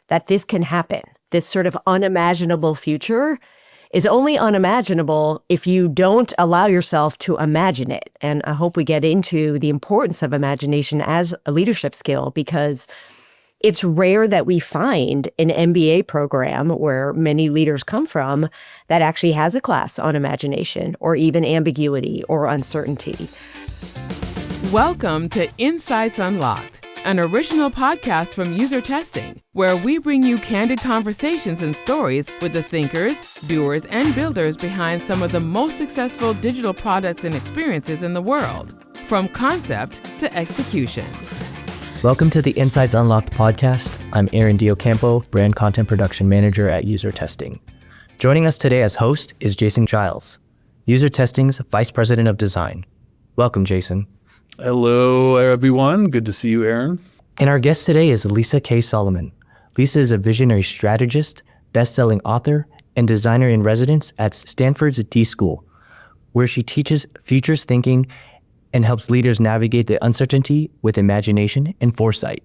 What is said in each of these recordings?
that this can happen. This sort of unimaginable future is only unimaginable if you don't allow yourself to imagine it. And I hope we get into the importance of imagination as a leadership skill, because it's rare that we find an MBA program where many leaders come from that actually has a class on imagination or even ambiguity or uncertainty. Welcome to Insights Unlocked, an original podcast from User Testing, where we bring you candid conversations and stories with the thinkers, doers, and builders behind some of the most successful digital products and experiences in the world, from concept to execution. Welcome to the Insights Unlocked podcast. I'm Aaron Diocampo, Brand Content Production Manager at User Testing. Joining us today as host is Jason Giles, User Testing's Vice President of Design. Welcome, Jason. Hello, everyone. Good to see you, Aaron. And our guest today is Lisa K. Solomon. Lisa is a visionary strategist, best-selling author, and designer in residence at Stanford's D.school, where she teaches futures thinking and helps leaders navigate the uncertainty with imagination and foresight.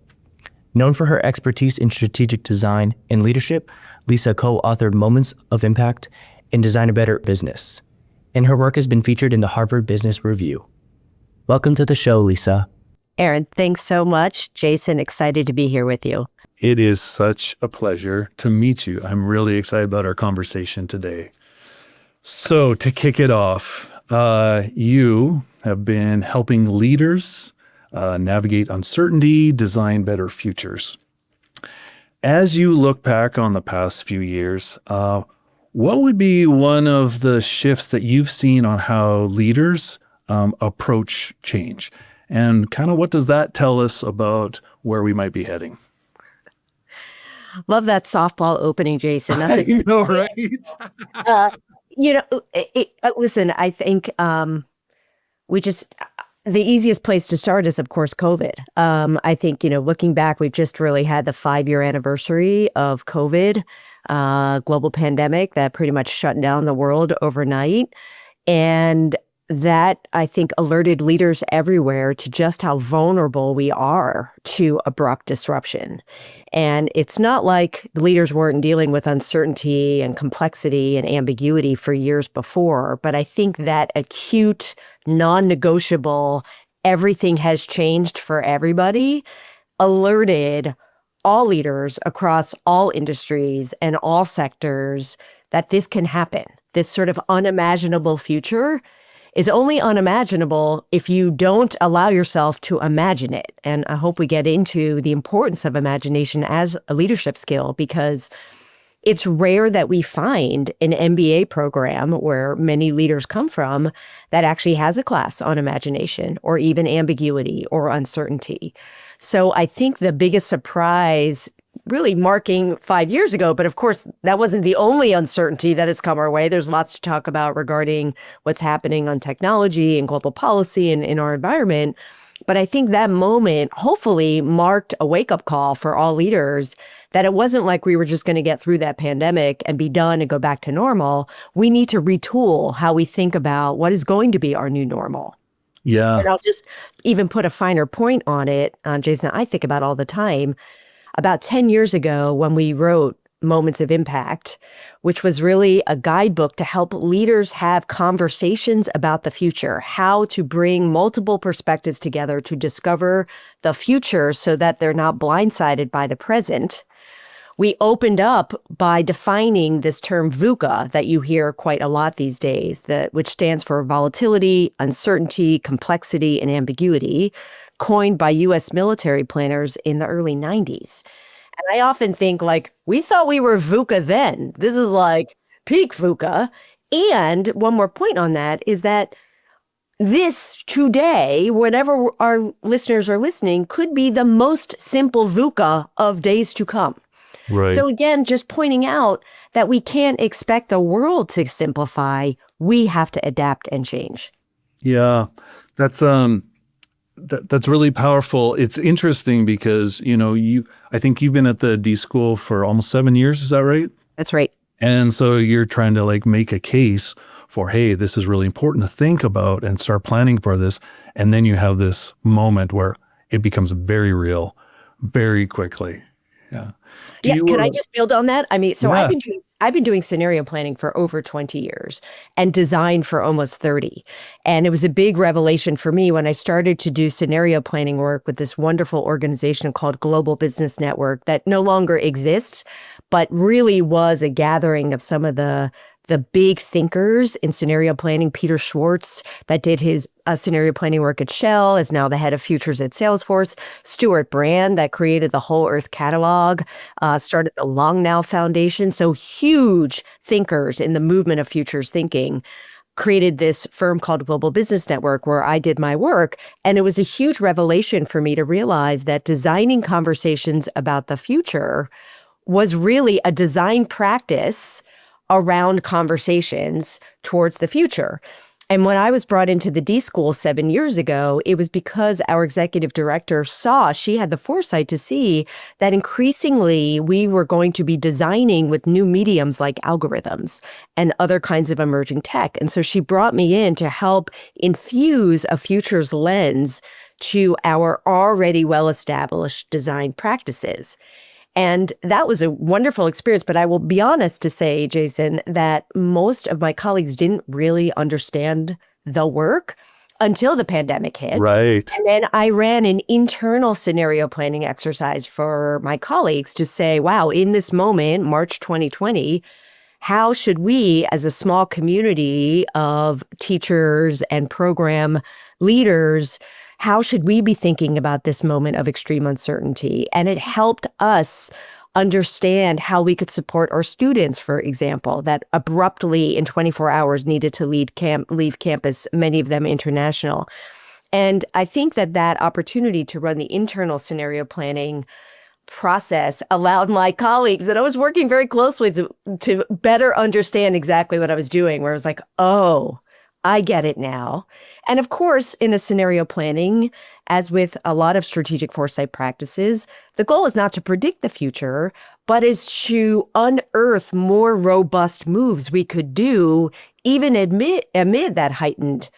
Known for her expertise in strategic design and leadership, Lisa co-authored Moments of Impact and Design a Better Business, and her work has been featured in the Harvard Business Review. Welcome to the show, Lisa. Aaron, thanks so much. Jason, excited to be here with you. It is such a pleasure to meet you. I'm really excited about our conversation today. So to kick it off, you have been helping leaders navigate uncertainty, design better futures. As you look back on the past few years, what would be one of the shifts that you've seen on how leaders approach change? And kind of what does that tell us about where we might be heading? Love that softball opening, Jason. I know, right? Listen, I think the easiest place to start is, of course, COVID. I think, looking back, we've just really had the 5-year anniversary of COVID, global pandemic that pretty much shut down the world overnight. And that, I think, alerted leaders everywhere to just how vulnerable we are to abrupt disruption. And it's not like the leaders weren't dealing with uncertainty and complexity and ambiguity for years before, but I think that acute, non-negotiable, everything has changed for everybody, alerted all leaders across all industries and all sectors that this can happen. This sort of unimaginable future is only unimaginable if you don't allow yourself to imagine it. And I hope we get into the importance of imagination as a leadership skill, because it's rare that we find an MBA program where many leaders come from that actually has a class on imagination or even ambiguity or uncertainty. So I think the biggest surprise really marking 5 years ago, but of course, that wasn't the only uncertainty that has come our way. There's lots to talk about regarding what's happening on technology and global policy and in our environment. But I think that moment hopefully marked a wake-up call for all leaders that it wasn't like we were just going to get through that pandemic and be done and go back to normal. We need to retool how we think about what is going to be our new normal. Yeah. And I'll just even put a finer point on it, Jason, I think about all the time. About 10 years ago, when we wrote Moments of Impact, which was really a guidebook to help leaders have conversations about the future, how to bring multiple perspectives together to discover the future so that they're not blindsided by the present. We opened up by defining this term VUCA that you hear quite a lot these days, which stands for volatility, uncertainty, complexity, and ambiguity, coined by U.S. military planners in the early 90s. And I often think, we thought we were VUCA then. This is like peak VUCA. And one more point on that is that this today, whenever our listeners are listening, could be the most simple VUCA of days to come. Right. So again, just pointing out that we can't expect the world to simplify. We have to adapt and change. Yeah, that's really powerful. It's interesting because, I think you've been at the D.school for almost 7 years. Is that right? That's right. And so you're trying to make a case for, hey, this is really important to think about and start planning for this. And then you have this moment where it becomes very real very quickly. Yeah. Do Yeah, you? can I just build on that? I mean, so Yeah. I've been doing scenario planning for over 20 years and design for almost 30. And it was a big revelation for me when I started to do scenario planning work with this wonderful organization called Global Business Network that no longer exists, but really was a gathering of some of the big thinkers in scenario planning. Peter Schwartz, that did his scenario planning work at Shell, is now the head of futures at Salesforce. Stuart Brand, that created the Whole Earth Catalog, started the Long Now Foundation. So huge thinkers in the movement of futures thinking created this firm called Global Business Network where I did my work. And it was a huge revelation for me to realize that designing conversations about the future was really a design practice around conversations towards the future. And when I was brought into the D.school 7 years ago, it was because our executive director she had the foresight to see that increasingly we were going to be designing with new mediums like algorithms and other kinds of emerging tech. And so she brought me in to help infuse a futures lens to our already well-established design practices. And that was a wonderful experience. But I will be honest to say, Jason, that most of my colleagues didn't really understand the work until the pandemic hit. Right. And then I ran an internal scenario planning exercise for my colleagues to say, wow, in this moment, March 2020, how should we, as a small community of teachers and program leaders, how should we be thinking about this moment of extreme uncertainty? And it helped us understand how we could support our students, for example, that abruptly in 24 hours needed to leave campus, many of them international. And I think that opportunity to run the internal scenario planning process allowed my colleagues that I was working very closely to better understand exactly what I was doing, where I was like, oh, I get it now. And of course, in a scenario planning, as with a lot of strategic foresight practices, the goal is not to predict the future, but is to unearth more robust moves we could do even amid that heightened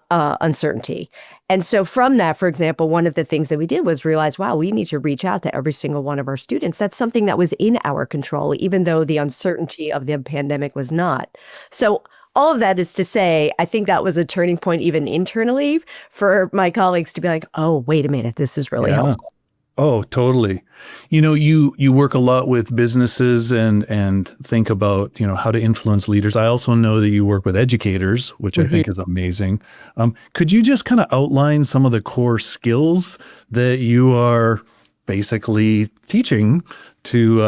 uncertainty. And so from that, for example, one of the things that we did was realize, wow, we need to reach out to every single one of our students. That's something that was in our control, even though the uncertainty of the pandemic was not. So all of that is to say, I think that was a turning point even internally for my colleagues to be like, oh, wait a minute, this is really helpful. Oh, totally. You work a lot with businesses and think about, how to influence leaders. I also know that you work with educators, which I think is amazing. Could you just kind of outline some of the core skills that you are basically teaching to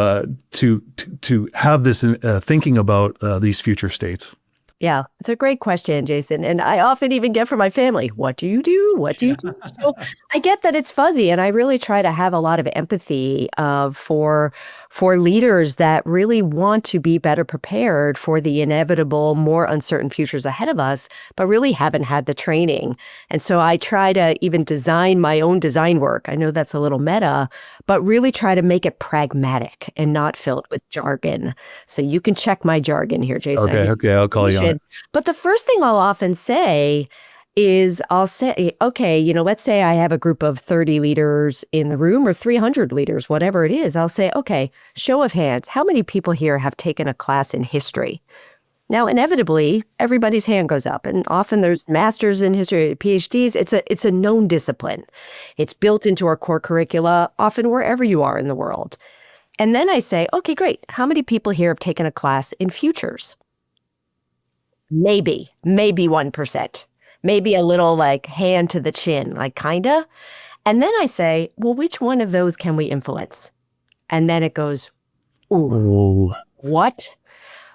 have this thinking about these future states? Yeah, it's a great question, Jason. And I often even get from my family, what do you do? What do you do? So I get that it's fuzzy. And I really try to have a lot of empathy for leaders that really want to be better prepared for the inevitable, more uncertain futures ahead of us, but really haven't had the training. And so I try to even design my own design work. I know that's a little meta, but really try to make it pragmatic and not filled with jargon. So you can check my jargon here, Jason. Okay, I'll call you on it. But the first thing I'll often say is okay, let's say I have a group of 30 leaders in the room or 300 leaders, whatever it is. I'll say, okay, show of hands, how many people here have taken a class in history? Now, inevitably, everybody's hand goes up, and often there's masters in history, PhDs. It's a known discipline. It's built into our core curricula, often wherever you are in the world. And then I say, okay, great. How many people here have taken a class in futures? Maybe 1%. Maybe a little like hand to the chin, like kinda. And then I say, well, which one of those can we influence? And then it goes, ooh, what?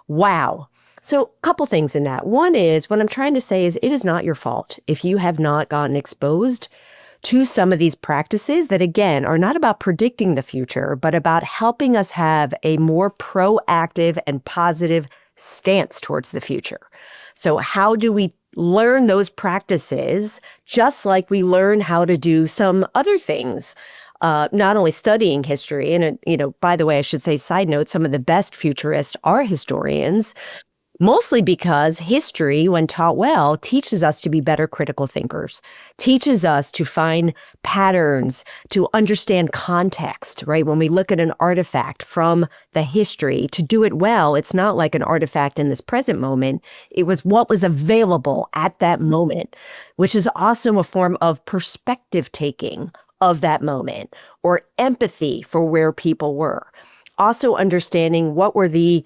Wow. So a couple things in that. One is what I'm trying to say is it is not your fault if you have not gotten exposed to some of these practices that, again, are not about predicting the future, but about helping us have a more proactive and positive stance towards the future. So how do we learn those practices just like we learn how to do some other things? Not only studying history, and by the way, I should say, side note, some of the best futurists are historians, Mostly because history, when taught well, teaches us to be better critical thinkers, teaches us to find patterns, to understand context, right? When we look at an artifact from the history, to do it well, it's not like an artifact in this present moment. It was what was available at that moment, which is also a form of perspective taking of that moment or empathy for where people were. Also understanding what were the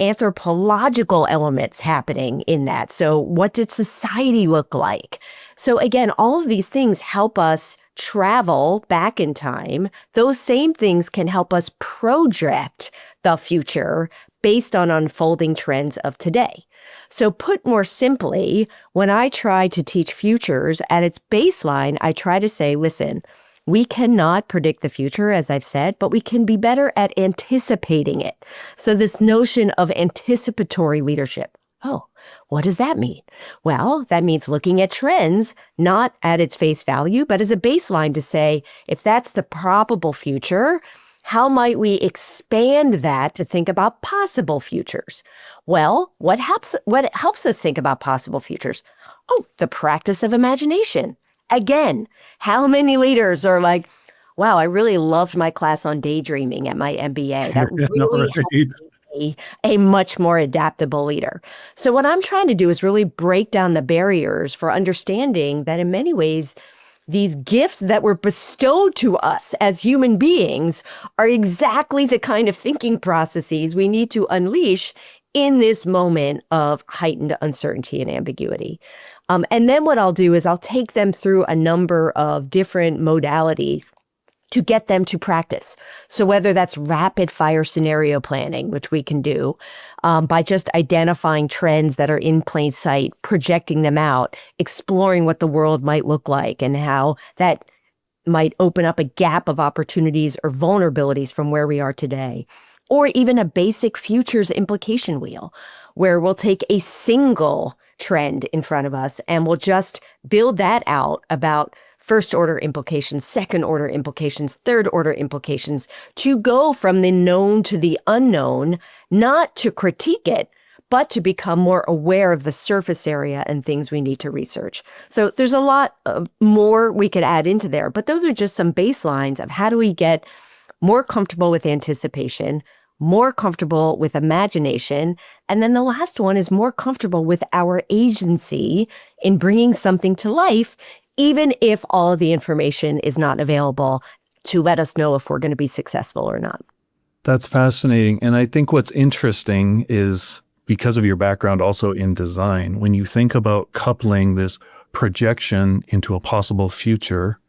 anthropological elements happening in that. So what did society look like? So again, all of these things help us travel back in time. Those same things can help us project the future based on unfolding trends of today. So put more simply, when I try to teach futures at its baseline, I try to say, listen, we cannot predict the future, as I've said, but we can be better at anticipating it. So this notion of anticipatory leadership. Oh, what does that mean? Well, that means looking at trends, not at its face value, but as a baseline to say, if that's the probable future, how might we expand that to think about possible futures? Well, what helps us think about possible futures? Oh, the practice of imagination. Again, how many leaders are like, wow, I really loved my class on daydreaming at my MBA. That really helped me be a much more adaptable leader. So what I'm trying to do is really break down the barriers for understanding that in many ways, these gifts that were bestowed to us as human beings are exactly the kind of thinking processes we need to unleash in this moment of heightened uncertainty and ambiguity. And then what I'll do is I'll take them through a number of different modalities to get them to practice. So whether that's rapid fire scenario planning, which we can do by just identifying trends that are in plain sight, projecting them out, exploring what the world might look like and how that might open up a gap of opportunities or vulnerabilities from where we are today. Or even a basic futures implication wheel, where we'll take a single trend in front of us and we'll just build that out about first order implications, second order implications, third order implications, to go from the known to the unknown, not to critique it, but to become more aware of the surface area and things we need to research. So there's a lot more we could add into there, but those are just some baselines of how do we get more comfortable with anticipation, more comfortable with imagination, and then the last one is more comfortable with our agency in bringing something to life, even if all of the information is not available to let us know if we're going to be successful or not. That's fascinating. And I think what's interesting is because of your background also in design, when you think about coupling this projection into a possible future,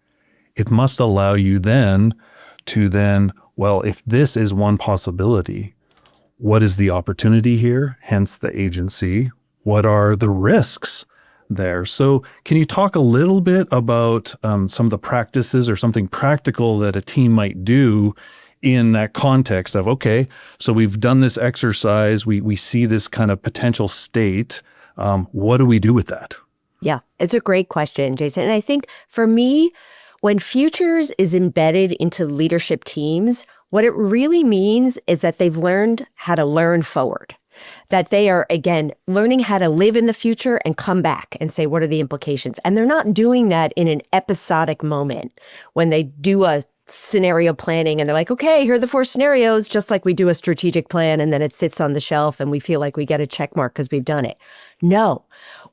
it must allow you then to well, if this is one possibility, what is the opportunity here? Hence the agency. What are the risks there? So can you talk a little bit about some of the practices or something practical that a team might do in that context of, okay, so we've done this exercise, we see this kind of potential state. What do we do with that? Yeah, it's a great question, Jason. And I think for me, when futures is embedded into leadership teams, what it really means is that they've learned how to learn forward, that they are, again, learning how to live in the future and come back and say, what are the implications? And they're not doing that in an episodic moment when they do a scenario planning and they're like, okay, here are the 4 scenarios, just like we do a strategic plan and then it sits on the shelf and we feel like we get a check mark because we've done it. No.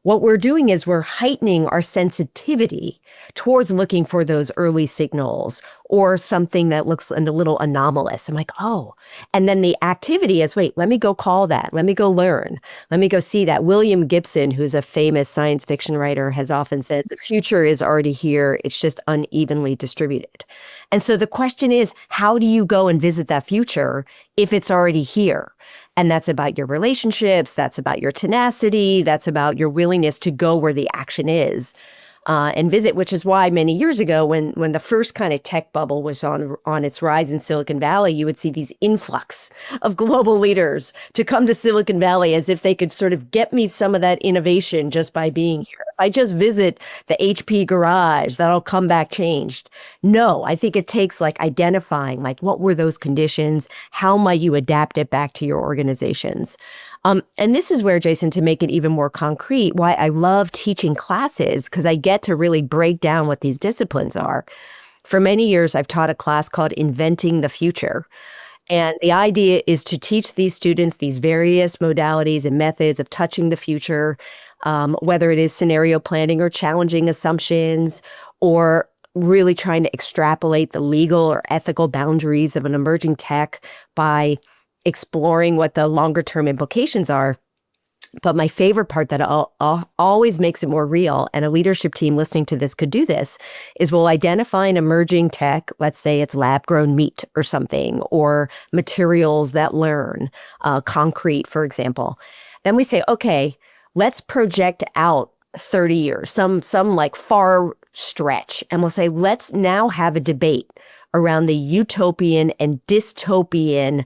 What we're doing is we're heightening our sensitivity towards looking for those early signals or something that looks a little anomalous. I'm like, oh, and then the activity is, wait, let me go call that. Let me go learn. Let me go see that. William Gibson, who's a famous science fiction writer, has often said the future is already here. It's just unevenly distributed. And so the question is, how do you go and visit that future if it's already here? And that's about your relationships. That's about your tenacity. That's about your willingness to go where the action is and visit, which is why many years ago, when the first kind of tech bubble was on its rise in Silicon Valley, you would see these influx of global leaders to come to Silicon Valley as if they could sort of get me some of that innovation just by being here. If I just visit the HP garage, that'll come back changed. No, I think it takes like identifying like what were those conditions? How might you adapt it back to your organizations? And this is where, Jason, to make it even more concrete, why I love teaching classes, because I get to really break down what these disciplines are. For many years, I've taught a class called Inventing the Future. And the idea is to teach these students these various modalities and methods of touching the future, whether it is scenario planning or challenging assumptions, or really trying to extrapolate the legal or ethical boundaries of an emerging tech by exploring what the longer term implications are. But my favorite part that always makes it more real, and a leadership team listening to this could do this, is we'll identify an emerging tech, let's say it's lab-grown meat or something, or materials that learn, concrete, for example. Then we say, okay, let's project out 30 years, some like far stretch, and we'll say, let's now have a debate around the utopian and dystopian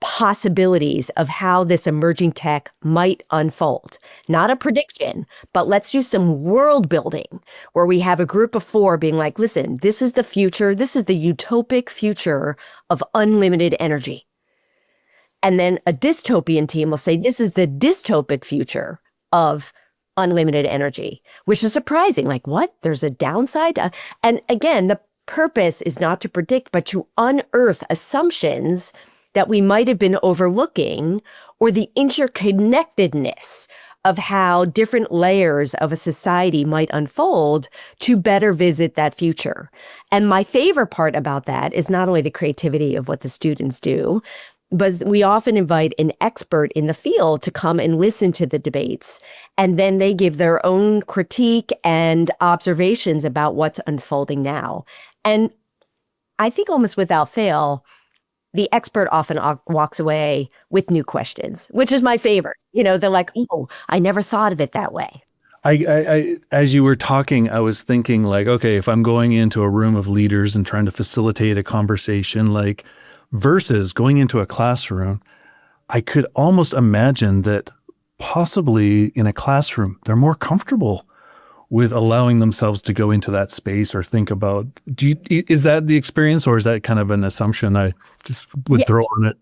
possibilities of how this emerging tech might unfold. Not a prediction, but let's do some world building where we have a group of 4 being like, listen, this is the future. This is the utopic future of unlimited energy. And then a dystopian team will say, this is the dystopic future of unlimited energy, which is surprising. Like, what? There's a downside? And again, the purpose is not to predict, but to unearth assumptions that we might have been overlooking, or the interconnectedness of how different layers of a society might unfold to better visit that future. And my favorite part about that is not only the creativity of what the students do, but we often invite an expert in the field to come and listen to the debates. And then they give their own critique and observations about what's unfolding now. And I think almost without fail, the expert often walks away with new questions, which is my favorite. You know, they're like, oh, I never thought of it that way. I as you were talking, I was thinking like, okay, if I'm going into a room of leaders and trying to facilitate a conversation, like versus going into a classroom, I could almost imagine that possibly in a classroom, they're more comfortable with allowing themselves to go into that space or think about, is that the experience, or is that kind of an assumption I just would throw on it?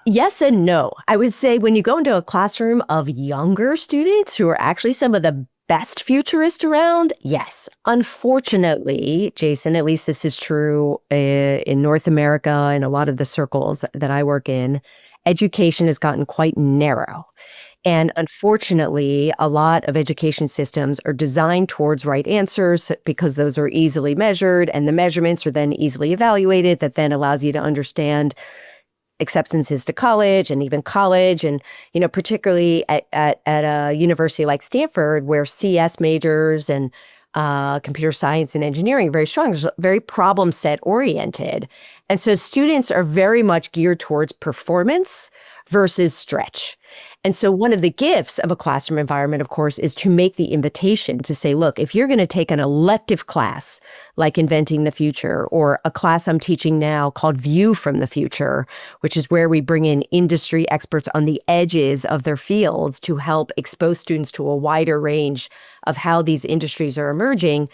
Yes and no. I would say when you go into a classroom of younger students who are actually some of the best futurists around, yes. Unfortunately, Jason, at least this is true in North America and a lot of the circles that I work in, education has gotten quite narrow. And unfortunately, a lot of education systems are designed towards right answers because those are easily measured, and the measurements are then easily evaluated. That then allows you to understand acceptances to college and even college. And, you know, particularly at a university like Stanford, where CS majors and computer science and engineering are very strong, there's very problem set oriented. And so students are very much geared towards performance versus stretch. And so one of the gifts of a classroom environment, of course, is to make the invitation to say, look, if you're going to take an elective class like Inventing the Future, or a class I'm teaching now called View from the Future, which is where we bring in industry experts on the edges of their fields to help expose students to a wider range of how these industries are emerging,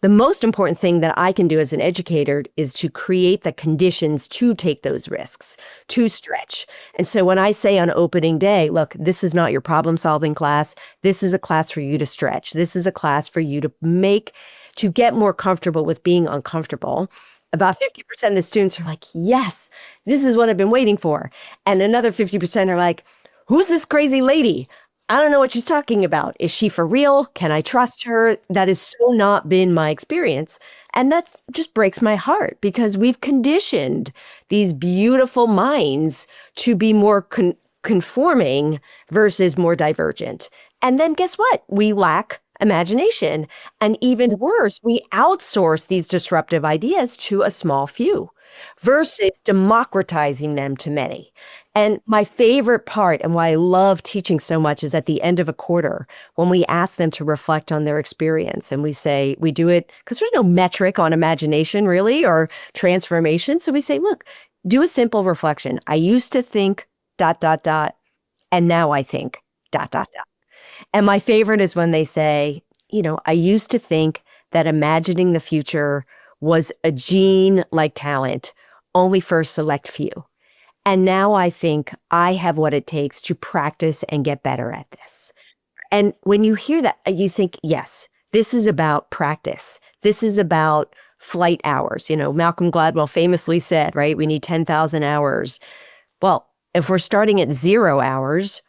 the most important thing that I can do as an educator is to create the conditions to take those risks, to stretch. And so when I say on opening day, look, this is not your problem-solving class. This is a class for you to stretch. This is a class for you to get more comfortable with being uncomfortable. About 50% of the students are like, yes, this is what I've been waiting for. And another 50% are like, who's this crazy lady? I don't know what she's talking about. Is she for real? Can I trust her? That has so not been my experience. And that just breaks my heart, because we've conditioned these beautiful minds to be more conforming versus more divergent. And then guess what? We lack imagination. And even worse, we outsource these disruptive ideas to a small few versus democratizing them to many. And my favorite part, and why I love teaching so much, is at the end of a quarter, when we ask them to reflect on their experience. And we say, we do it because there's no metric on imagination really, or transformation. So we say, look, do a simple reflection. I used to think ... and now I think ... And my favorite is when they say, I used to think that imagining the future was a gene-like talent only for a select few. And now I think I have what it takes to practice and get better at this. And when you hear that, you think, yes, this is about practice. This is about flight hours. Malcolm Gladwell famously said, right, we need 10,000 hours. Well, if we're starting at 0 hours,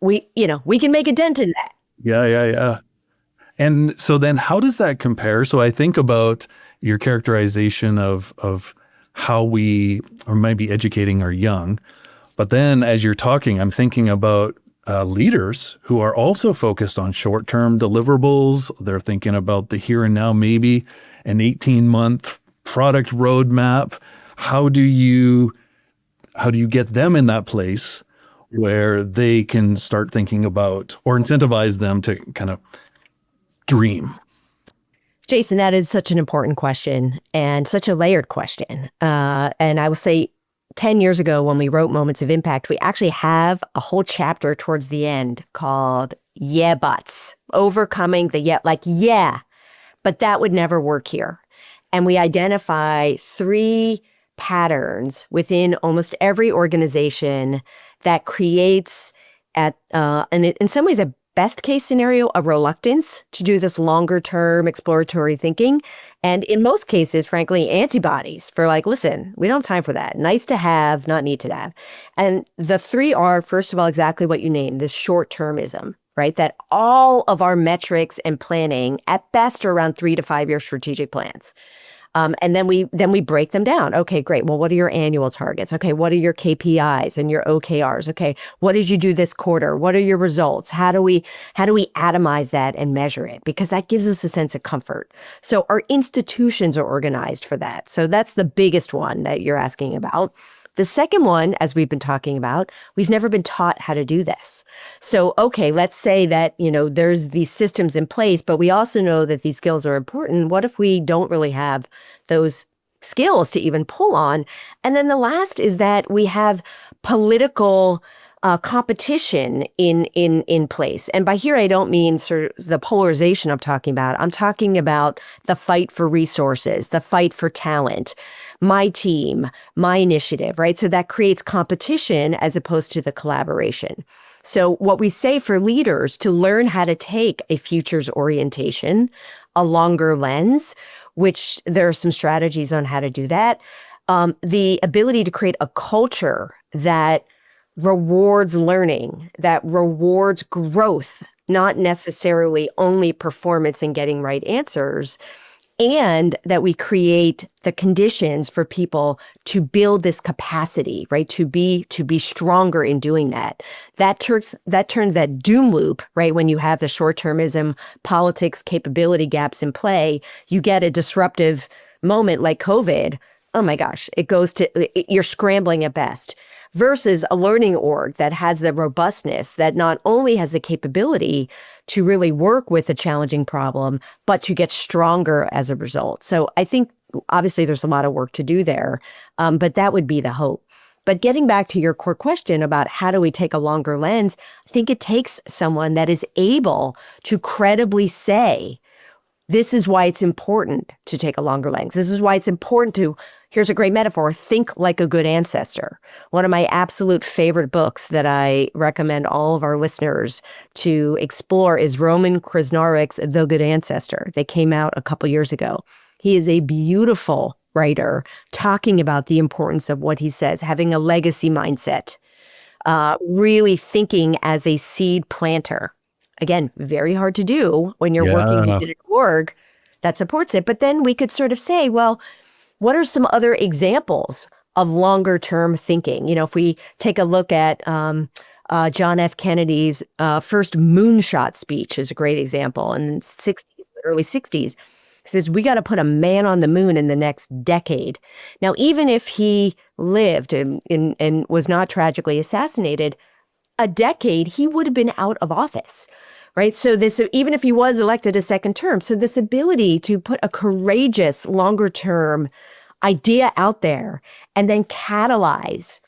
we can make a dent in that. Yeah. And so then how does that compare? So I think about your characterization of how we might be educating our young. But then as you're talking, I'm thinking about leaders who are also focused on short-term deliverables. They're thinking about the here and now, maybe an 18-month product roadmap. How do you get them in that place where they can start thinking about, or incentivize them to kind of dream? Jason, that is such an important question and such a layered question. And I will say 10 years ago when we wrote Moments of Impact, we actually have a whole chapter towards the end called Yeah Buts, overcoming the yeah, but that would never work here. And we identify 3 patterns within almost every organization that creates and in some ways a best case scenario, a reluctance to do this longer term exploratory thinking. And in most cases, frankly, antibodies for listen, we don't have time for that. Nice to have, not need to have. And the 3 are, first of all, exactly what you named, this short-termism, right? That all of our metrics and planning at best are around 3 to 5 year strategic plans. And then we break them down. Okay, great. Well, what are your annual targets? Okay, what are your KPIs and your OKRs? Okay, what did you do this quarter? What are your results? How do we atomize that and measure it? Because that gives us a sense of comfort. So our institutions are organized for that. So that's the biggest one that you're asking about. The second one, as we've been talking about, we've never been taught how to do this. So, okay, let's say that, there's these systems in place, but we also know that these skills are important. What if we don't really have those skills to even pull on? And then the last is that we have political competition in place. And by here, I don't mean sort of the polarization I'm talking about. I'm talking about the fight for resources, the fight for talent, my team, my initiative, right? So that creates competition as opposed to the collaboration. So what we say for leaders to learn how to take a futures orientation, a longer lens, which there are some strategies on how to do that, the ability to create a culture that rewards learning, that rewards growth, not necessarily only performance and getting right answers, and that we create the conditions for people to build this capacity, right? To be stronger in doing that. That turns that doom loop, right? When you have the short-termism, politics, capability gaps in play, you get a disruptive moment like COVID. Oh my gosh, you're scrambling at best. Versus a learning org that has the robustness, that not only has the capability to really work with a challenging problem, but to get stronger as a result. So I think obviously there's a lot of work to do there, but that would be the hope. But getting back to your core question about how do we take a longer lens, I think it takes someone that is able to credibly say, this is why it's important to take a longer lens. This is why it's important to, here's a great metaphor, think like a good ancestor. One of my absolute favorite books that I recommend all of our listeners to explore is Roman Krznarik's The Good Ancestor. They came out a couple years ago. He is a beautiful writer talking about the importance of what he says, having a legacy mindset, really thinking as a seed planter. Again, very hard to do when you're working within an org that supports it. But then we could sort of say, well, what are some other examples of longer term thinking? If we take a look at John F. Kennedy's first moonshot speech is a great example in the 60s, early 60s. He says, we got to put a man on the moon in the next decade. Now, even if he lived and was not tragically assassinated, a decade, he would have been out of office, right? So even if he was elected a second term, so this ability to put a courageous, longer term idea out there and then catalyze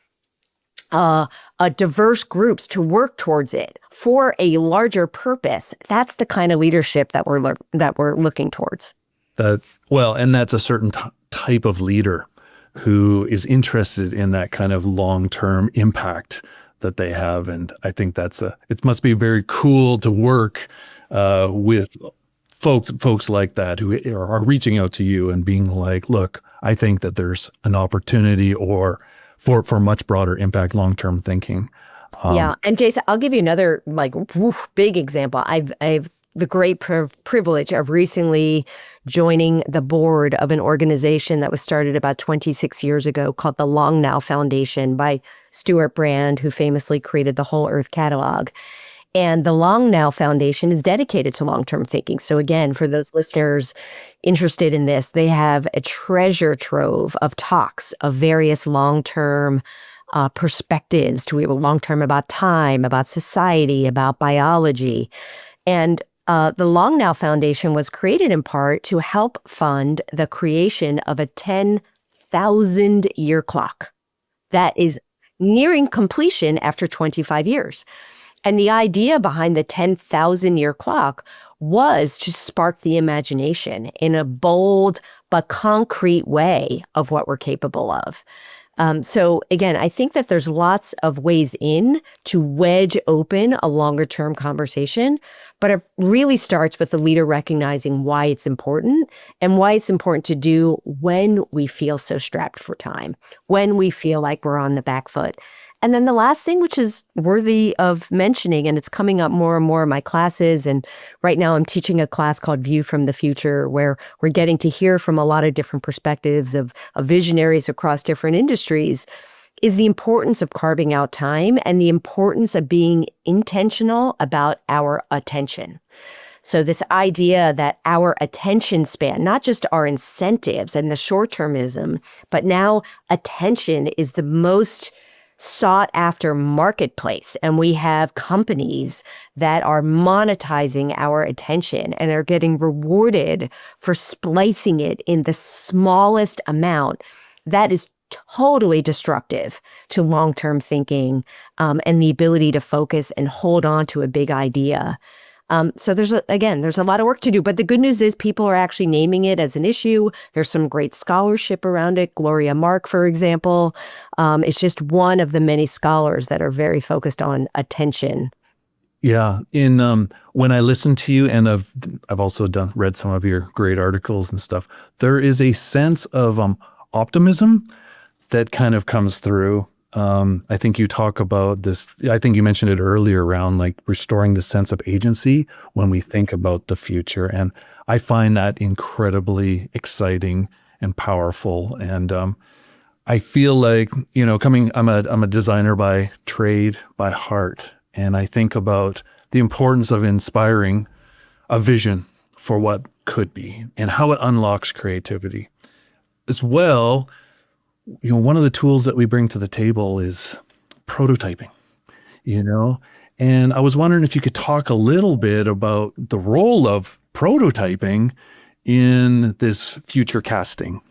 diverse groups to work towards it for a larger purpose. That's the kind of leadership that we're looking towards. And that's a certain type of leader who is interested in that kind of long-term impact that they have. And I think it must be very cool to work with folks like that who are reaching out to you and being like, look, I think that there's an opportunity for much broader impact, long-term thinking. Yeah. And Jason, I'll give you another big example. I've the great privilege of recently joining the board of an organization that was started about 26 years ago called the Long Now Foundation by Stuart Brand, who famously created the Whole Earth Catalog. And the Long Now Foundation is dedicated to long-term thinking. So again, for those listeners interested in this, they have a treasure trove of talks of various long-term perspectives to long-term about time, about society, about biology. And the Long Now Foundation was created in part to help fund the creation of a 10,000-year clock that is nearing completion after 25 years. And the idea behind the 10,000-year clock was to spark the imagination in a bold but concrete way of what we're capable of. So again, I think that there's lots of ways in to wedge open a longer term conversation, but it really starts with the leader recognizing why it's important and why it's important to do when we feel so strapped for time, when we feel like we're on the back foot. And then the last thing, which is worthy of mentioning, and it's coming up more and more in my classes, and right now I'm teaching a class called View from the Future, where we're getting to hear from a lot of different perspectives of visionaries across different industries, is the importance of carving out time and the importance of being intentional about our attention. So this idea that our attention span, not just our incentives and the short-termism, but now attention is the most sought after marketplace. And we have companies that are monetizing our attention and are getting rewarded for splicing it in the smallest amount. That is totally destructive to long-term thinking and the ability to focus and hold on to a big idea. So there's a lot of work to do, but the good news is people are actually naming it as an issue. There's some great scholarship around it. Gloria Mark, for example, is just one of the many scholars that are very focused on attention. Yeah. When I listen to you, and I've also read some of your great articles and stuff, there is a sense of optimism that kind of comes through. I think you talk about this, I think you mentioned it earlier around like restoring the sense of agency when we think about the future. And I find that incredibly exciting and powerful. And I feel like, I'm a designer by trade, by heart. And I think about the importance of inspiring a vision for what could be and how it unlocks creativity. As well, one of the tools that we bring to the table is prototyping, and I was wondering if you could talk a little bit about the role of prototyping in this future casting.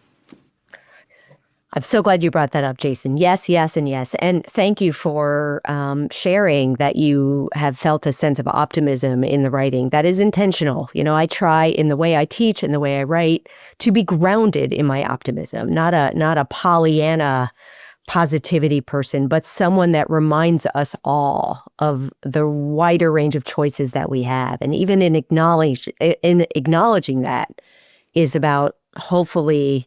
I'm so glad you brought that up, Jason. Yes, yes, and yes. And thank you for sharing that you have felt a sense of optimism in the writing. That is intentional. I try in the way I teach and the way I write to be grounded in my optimism, not a Pollyanna positivity person, but someone that reminds us all of the wider range of choices that we have. And even in acknowledging that is about hopefully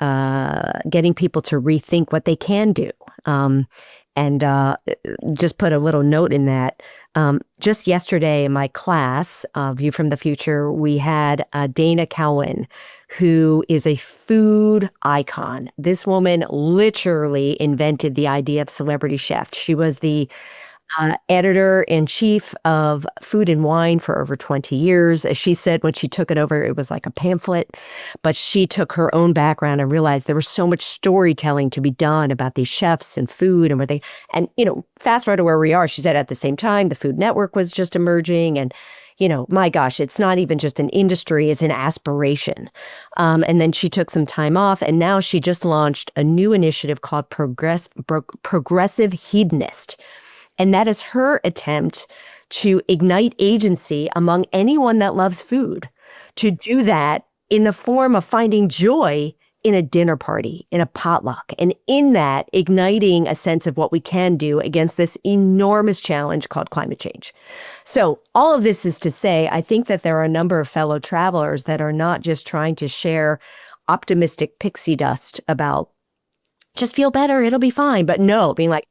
getting people to rethink what they can do. And just put a little note in that. Just yesterday in my class, View from the Future, we had Dana Cowan, who is a food icon. This woman literally invented the idea of celebrity chef. She was the editor-in-chief of Food and Wine for over 20 years. As she said, when she took it over, it was like a pamphlet, but she took her own background and realized there was so much storytelling to be done about these chefs and food and fast forward to where we are. She said at the same time, the Food Network was just emerging. And, my gosh, it's not even just an industry, it's an aspiration. And then she took some time off, and now she just launched a new initiative called Progressive Hedonist. And that is her attempt to ignite agency among anyone that loves food, to do that in the form of finding joy in a dinner party, in a potluck, and in that igniting a sense of what we can do against this enormous challenge called climate change. So all of this is to say, I think that there are a number of fellow travelers that are not just trying to share optimistic pixie dust about just feel better, it'll be fine, but no, being like,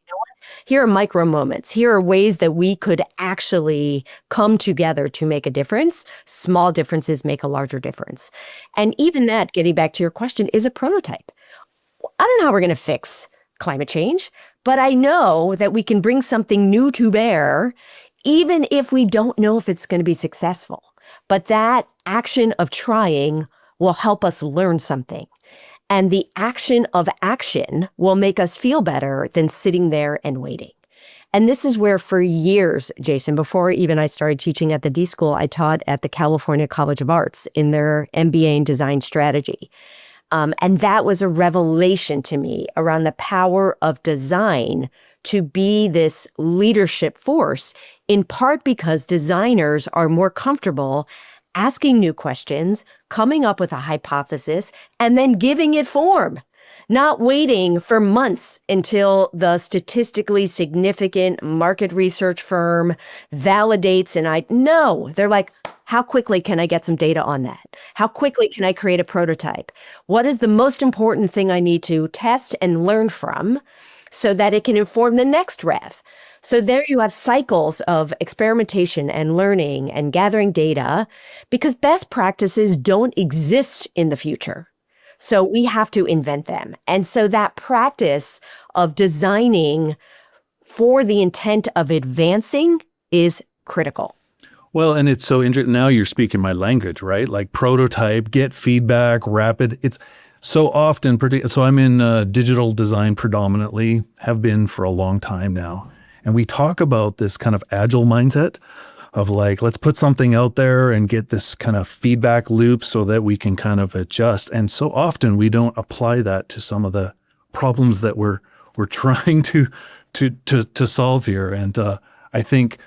here are micro moments. Here are ways that we could actually come together to make a difference. Small differences make a larger difference. And even that, getting back to your question, is a prototype. I don't know how we're going to fix climate change, but I know that we can bring something new to bear, even if we don't know if it's going to be successful. But that action of trying will help us learn something. And the action of action will make us feel better than sitting there and waiting. And this is where for years, Jason, before even I started teaching at the D.school, I taught at the California College of Arts in their MBA in design strategy. And that was a revelation to me around the power of design to be this leadership force, in part because designers are more comfortable asking new questions, coming up with a hypothesis, and then giving it form, not waiting for months until the statistically significant market research firm validates no, they're like, how quickly can I get some data on that? How quickly can I create a prototype? What is the most important thing I need to test and learn from so that it can inform the next rev? So there you have cycles of experimentation and learning and gathering data, because best practices don't exist in the future. So we have to invent them. And so that practice of designing for the intent of advancing is critical. Well, and it's so interesting. Now you're speaking my language, right? Like prototype, get feedback, rapid. It's so often, so I'm in digital design predominantly, have been for a long time now. And we talk about this kind of agile mindset of like, let's put something out there and get this kind of feedback loop so that we can kind of adjust. And so often we don't apply that to some of the problems that we're trying to solve here. And I think,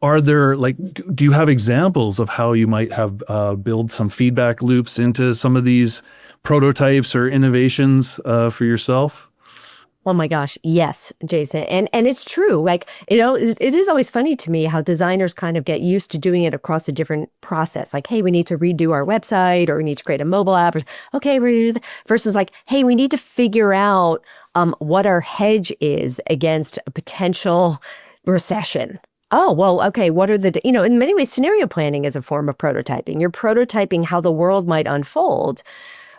are there do you have examples of how you might have build some feedback loops into some of these prototypes or innovations for yourself? Oh my gosh. Yes, Jason. And it's true. It is always funny to me how designers kind of get used to doing it across a different process. Like, hey, we need to redo our website, or we need to create a mobile app, or okay, versus like, hey, we need to figure out what our hedge is against a potential recession. Oh, well, okay, what are in many ways, scenario planning is a form of prototyping. You're prototyping how the world might unfold,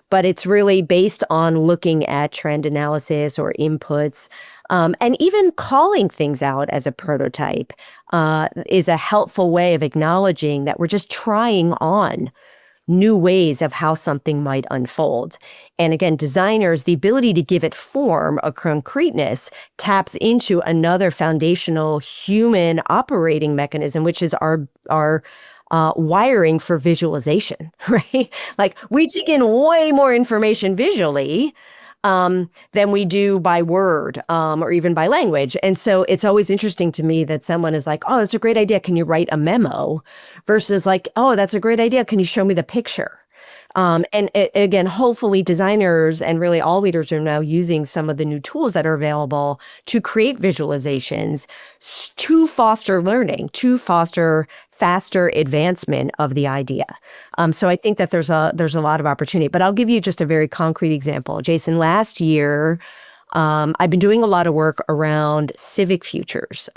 but it's really based on looking at trend analysis or inputs. And even calling things out as a prototype is a helpful way of acknowledging that we're just trying on new ways of how something might unfold. And again, designers, the ability to give it form, a concreteness, taps into another foundational human operating mechanism, which is our wiring for visualization, right? Like we take in way more information visually than we do by word or even by language. And so it's always interesting to me that someone is like, oh, that's a great idea. Can you write a memo? Versus like, oh, that's a great idea. Can you show me the picture? Again, hopefully designers and really all leaders are now using some of the new tools that are available to create visualizations to foster learning, to foster faster advancement of the idea. So I think that there's a lot of opportunity, but I'll give you just a very concrete example. Jason, last year, I've been doing a lot of work around civic futures.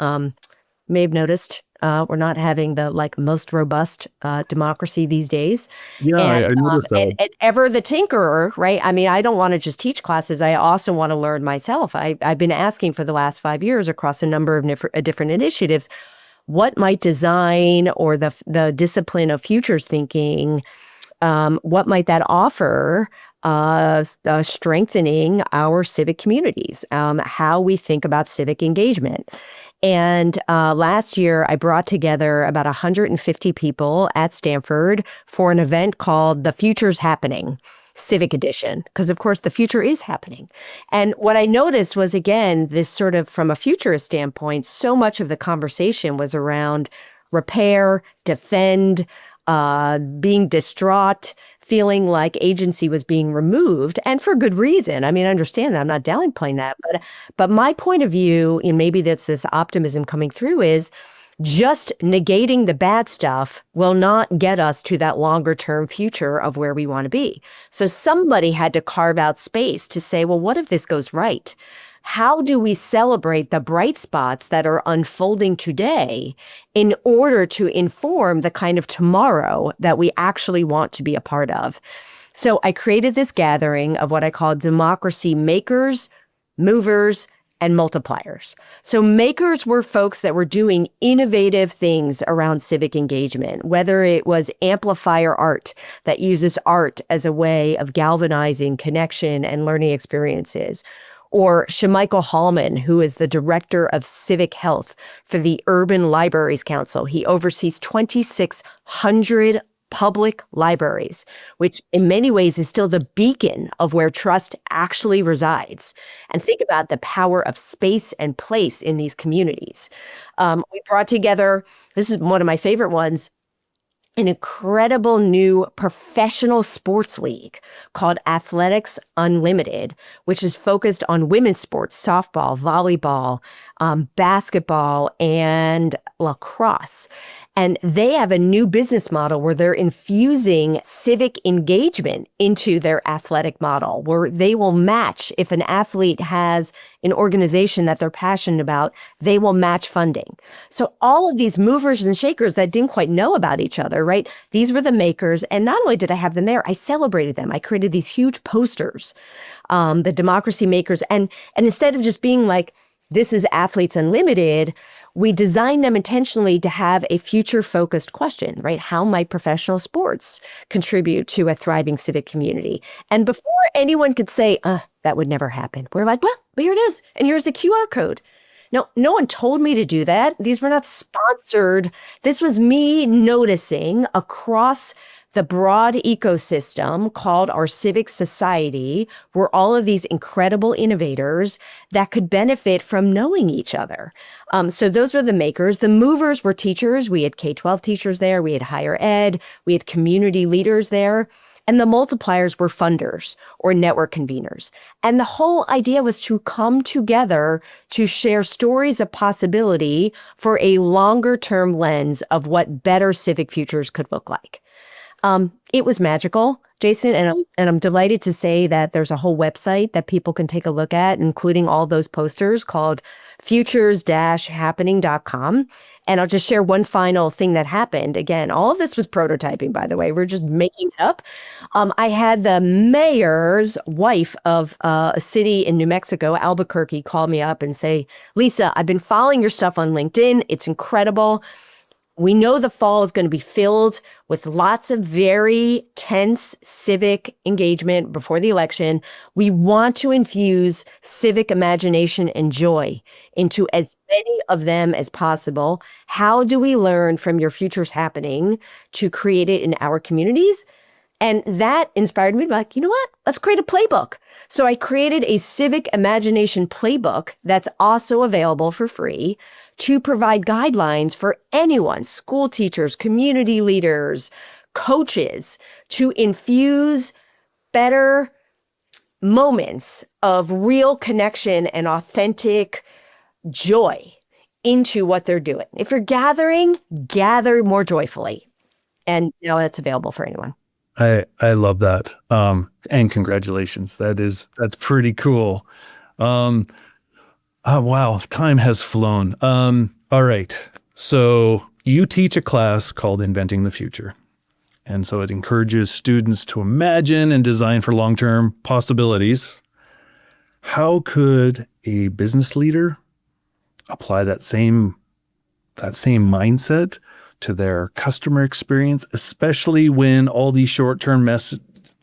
May have noticed we're not having the most robust democracy these days. Yeah, I noticed that. And ever the tinkerer, right? I mean, I don't want to just teach classes. I also want to learn myself. I've been asking for the last 5 years across a number of different initiatives, what might design or the discipline of futures thinking, what might that offer strengthening our civic communities, how we think about civic engagement. And last year, I brought together about 150 people at Stanford for an event called The Future's Happening, Civic Edition, because of course the future is happening. And what I noticed was, again, this sort of from a futurist standpoint, so much of the conversation was around repair, defend, being distraught, feeling like agency was being removed, and for good reason. I mean, I understand that. I'm not downplaying that. But my point of view, and maybe that's this optimism coming through, is just negating the bad stuff will not get us to that longer term future of where we want to be. So somebody had to carve out space to say, well, what if this goes right? How do we celebrate the bright spots that are unfolding today in order to inform the kind of tomorrow that we actually want to be a part of? So I created this gathering of what I call democracy makers, movers, and multipliers. So makers were folks that were doing innovative things around civic engagement, whether it was amplifier art that uses art as a way of galvanizing connection and learning experiences, or Shemichael Hallman, who is the director of civic health for the Urban Libraries Council. He oversees 2,600 public libraries, which in many ways is still the beacon of where trust actually resides. And think about the power of space and place in these communities. We brought together, this is one of my favorite ones, an incredible new professional sports league called Athletics Unlimited, which is focused on women's sports, softball, volleyball, basketball, and lacrosse. And they have a new business model where they're infusing civic engagement into their athletic model, where they will match, if an athlete has an organization that they're passionate about, they will match funding. So all of these movers and shakers that didn't quite know about each other, right? These were the makers. And not only did I have them there, I celebrated them. I created these huge posters, the democracy makers. And instead of just being like, this is Athletes Unlimited, we designed them intentionally to have a future-focused question, right? How might professional sports contribute to a thriving civic community? And before anyone could say, that would never happen, we're like, well, here it is. And here's the QR code. No one told me to do that. These were not sponsored. This was me noticing across the broad ecosystem called our civic society were all of these incredible innovators that could benefit from knowing each other. So those were the makers. The movers were teachers. We had K-12 teachers there. We had higher ed. We had community leaders there. And the multipliers were funders or network conveners. And the whole idea was to come together to share stories of possibility for a longer term lens of what better civic futures could look like. It was magical, Jason, and I'm delighted to say that there's a whole website that people can take a look at, including all those posters, called futures-happening.com. And I'll just share one final thing that happened. Again, all of this was prototyping, by the way. We're just making it up. I had the mayor's wife of a city in New Mexico, Albuquerque, call me up and say, Lisa, I've been following your stuff on LinkedIn. It's incredible. We know the fall is going to be filled with lots of very tense civic engagement before the election. We want to infuse civic imagination and joy into as many of them as possible. How do we learn from your Futures Happening to create it in our communities? And that inspired me to be like, you know what? Let's create a playbook. So I created a civic imagination playbook that's also available for free to provide guidelines for anyone, school teachers, community leaders, coaches, to infuse better moments of real connection and authentic joy into what they're doing. If you're gathering, gather more joyfully. And now that's available for anyone. I love that. And congratulations. That's pretty cool. Oh, wow. Time has flown. All right. So you teach a class called Inventing the Future. And so it encourages students to imagine and design for long-term possibilities. How could a business leader apply that same mindset to their customer experience, especially when all these short-term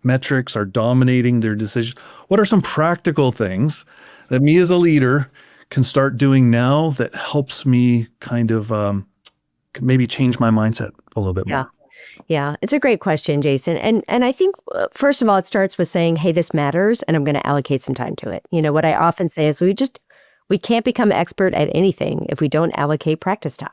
metrics are dominating their decisions? What are some practical things that me as a leader can start doing now that helps me kind of maybe change my mindset a little bit Yeah. more? Yeah, it's a great question, Jason. And I think first of all, it starts with saying, "Hey, this matters, and I'm going to allocate some time to it." What I often say is, we can't become expert at anything if we don't allocate practice time.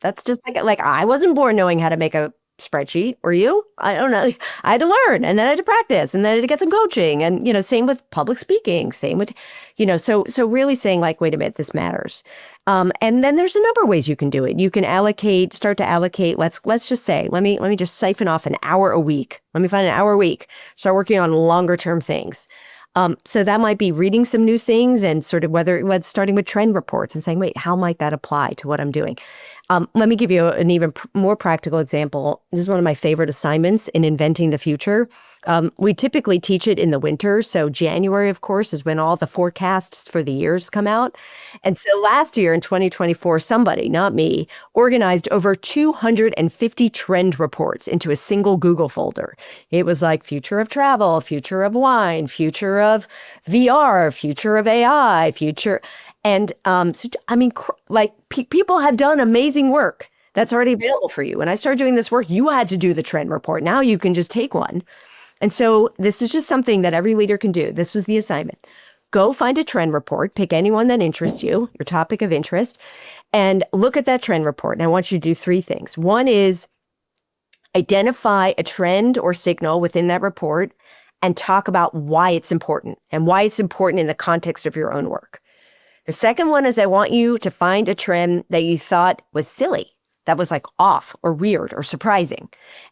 That's just like I wasn't born knowing how to make a spreadsheet. Were you? I don't know. I had to learn, and then I had to practice, and then I had to get some coaching, and same with public speaking, same with, so really saying like, wait a minute, this matters. And then there's a number of ways you can do it. You can start to allocate. Let's just say, let me just siphon off an hour a week. Let me find an hour a week. Start working on longer term things. So that might be reading some new things and sort of whether starting with trend reports and saying, wait, how might that apply to what I'm doing? Let me give you an even more practical example. This is one of my favorite assignments in Inventing the Future. We typically teach it in the winter. So January, of course, is when all the forecasts for the years come out. And so last year in 2024, somebody, not me, organized over 250 trend reports into a single Google folder. It was like future of travel, future of wine, future of VR, future of AI, future. And so, I mean, people have done amazing work that's already available for you. When I started doing this work, you had to do the trend report. Now you can just take one. And so this is just something that every leader can do. This was the assignment. Go find a trend report, pick anyone that interests you, your topic of interest, and look at that trend report. And I want you to do three things. One is identify a trend or signal within that report and talk about why it's important and why it's important in the context of your own work. The second one is I want you to find a trend that you thought was silly, that was like off or weird or surprising,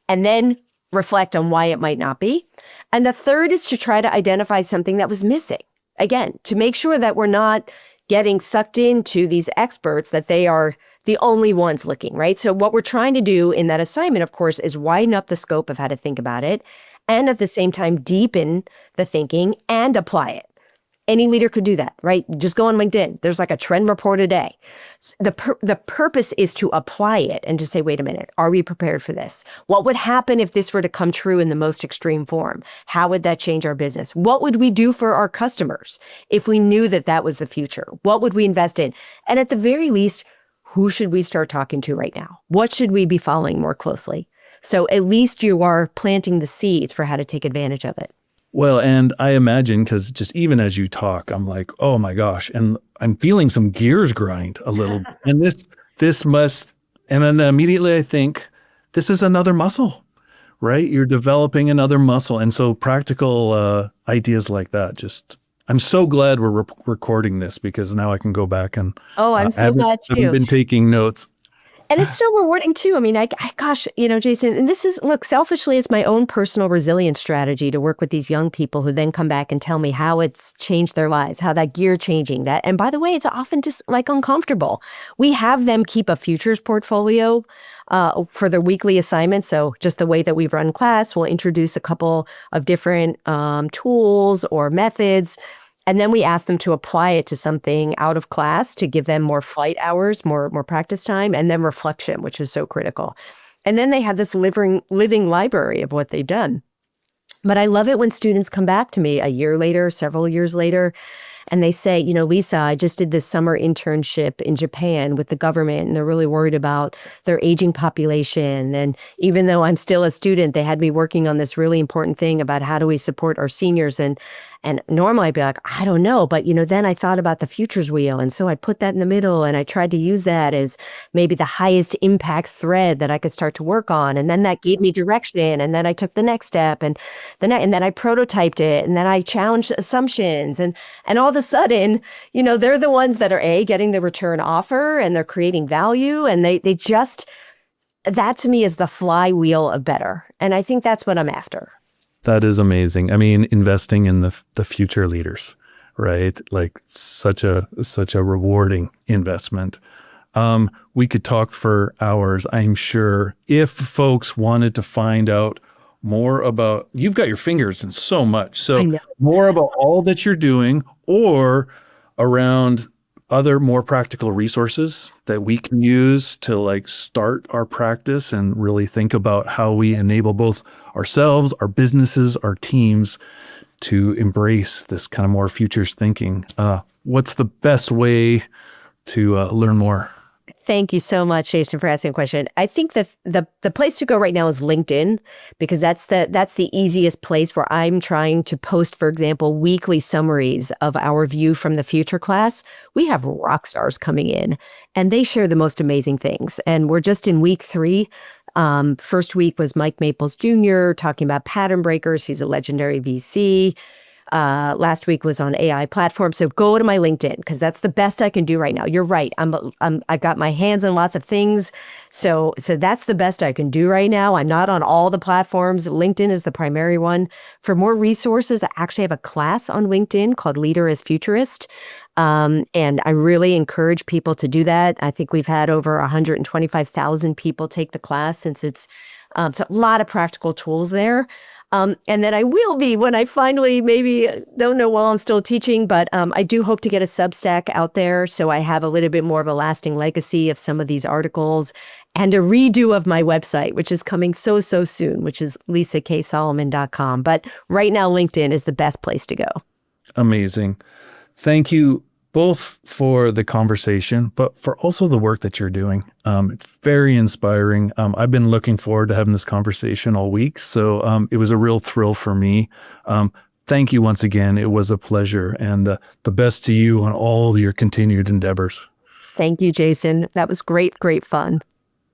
and then reflect on why it might not be. And the third is to try to identify something that was missing. Again, to make sure that we're not getting sucked into these experts, that they are the only ones looking, right? So what we're trying to do in that assignment, of course, is widen up the scope of how to think about it, and at the same time, deepen the thinking and apply it. Any leader could do that, right? Just go on LinkedIn. There's like a trend report a day. The purpose is to apply it and to say, wait a minute, are we prepared for this? What would happen if this were to come true in the most extreme form? How would that change our business? What would we do for our customers if we knew that that was the future? What would we invest in? And at the very least, who should we start talking to right now? What should we be following more closely? So at least you are planting the seeds for how to take advantage of it. Well, and I imagine, because just even as you talk, I'm like, oh my gosh, and I'm feeling some gears grind a little. And this must, and then immediately I think, this is another muscle, right? You're developing another muscle. And so practical ideas like that, I'm so glad we're recording this, because now I can go back and Oh, I'm so glad haven't too. been taking notes. And it's so rewarding too. I mean, gosh, Jason, and look, selfishly, it's my own personal resilience strategy to work with these young people who then come back and tell me how it's changed their lives, how that gear changing that. And by the way, it's often just like uncomfortable. We have them keep a futures portfolio for their weekly assignments. So just the way that we run class, we'll introduce a couple of different tools or methods. And then we ask them to apply it to something out of class to give them more flight hours, more practice time, and then reflection, which is so critical. And then they have this living library of what they've done. But I love it when students come back to me a year later, several years later, and they say, Lisa, I just did this summer internship in Japan with the government, and they're really worried about their aging population. And even though I'm still a student, they had me working on this really important thing about how do we support our seniors. And normally I'd be like, I don't know. But, then I thought about the futures wheel. And so I put that in the middle, and I tried to use that as maybe the highest impact thread that I could start to work on. And then that gave me direction. And then I took the next step, and then I prototyped it, and then I challenged assumptions. And all of a sudden, they're the ones that are getting the return offer, and they're creating value. And they just, that to me is the flywheel of better. And I think that's what I'm after. That is amazing. I mean, investing in the future leaders, right? Like such a rewarding investment. We could talk for hours, I'm sure. If folks wanted to find out more about, you've got your fingers in so much. So more about all that you're doing, or around other more practical resources that we can use to start our practice and really think about how we enable both ourselves, our businesses, our teams. to embrace this kind of more futures thinking. What's the best way to learn more? Thank you so much, Jason, for asking a question. I think the place to go right now is LinkedIn, because that's the easiest place where I'm trying to post, for example, weekly summaries of our View from the Future class. We have rock stars coming in, and they share the most amazing things. And we're just in week 3. First week was Mike Maples Jr. talking about pattern breakers. He's a legendary VC. Last week was on AI platforms. So go to my LinkedIn, because that's the best I can do right now. You're right. I got my hands on lots of things. So that's the best I can do right now. I'm not on all the platforms. LinkedIn is the primary one. For more resources, I actually have a class on LinkedIn called Leader as Futurist. And I really encourage people to do that. I think we've had over 125,000 people take the class since it's, so a lot of practical tools there. And then I will be, when I finally, maybe, don't know while I'm still teaching, but I do hope to get a Substack out there, so I have a little bit more of a lasting legacy of some of these articles, and a redo of my website, which is coming so soon, which is lisaksolomon.com. But right now, LinkedIn is the best place to go. Amazing. Thank you both for the conversation, but for also the work that you're doing. It's very inspiring. I've been looking forward to having this conversation all week, so it was a real thrill for me. Thank you once again. It was a pleasure, and the best to you on all your continued endeavors. Thank you, Jason. That was great fun.